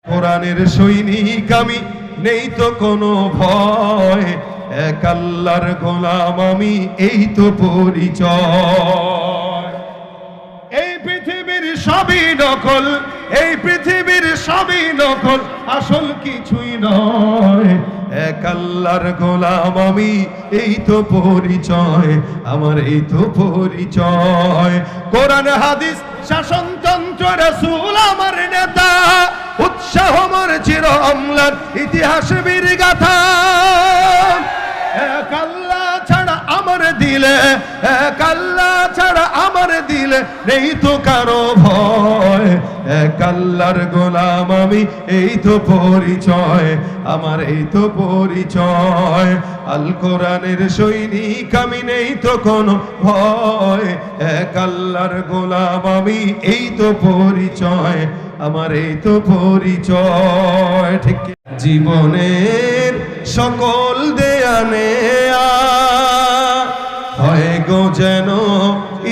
কোরআনের সৈনিক আমি, নেই তো কোনো ভয়, এক আল্লাহর গোলাম আমি, এই তো পরিচয়। এই পৃথিবীর সবই নকল, এই পৃথিবীর সবই নকল, আসল কিছুই নয়, এক আল্লাহর গোলাম আমি, এই তো পরিচয় আমার, এই তো পরিচয়। কোরআন হাদিস শাসনতন্ত্র রাসূল আমার নেতা, উৎসাহ মোর চির অম্লান ইতিহাস বীর গাথা। এক আল্লাহ ছাড়া আমার দিলে, এক আল্লাহ ছাড়া আমার দিলে নেই তো কারো ভয়, এক আল্লাহর গোলাম আমি, এই তো পরিচয় আমার, এই তো পরিচয়। আল কোরআনের সৈনিক আমি, নেই তো কোনো ভয়, এক আল্লাহর গোলাম আমি, এই তো পরিচয় আমার, এই তো পরিচয়। ঠিক জীবনের সকল দেয়া নেয়া হয় গো যেন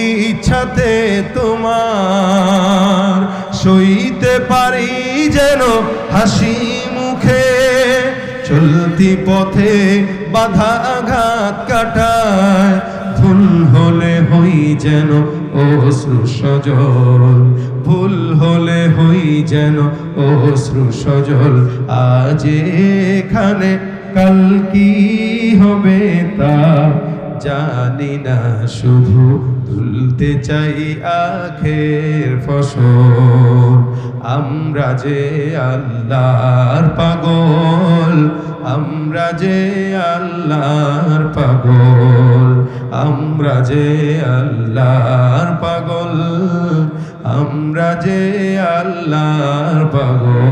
ইচ্ছাতে তোমার, সইতে পারি যেন হাসি মুখে, চলতি পথে বাধা আঘাত কাটায়, ভুল হলে হই যেন অশ্রু সজল, ভুল হলে হই যেন অশ্রু সজল। আজ এখানে কাল কি হবে তা জানি না, শুধু তুলতে চাই আখের ফসল। আমরা যে আল্লাহর পাগল, আমরা যে আল্লাহর পাগল, আমরা যে আল্লাহর পাগল, আমরা যে আল্লাহর পাগল।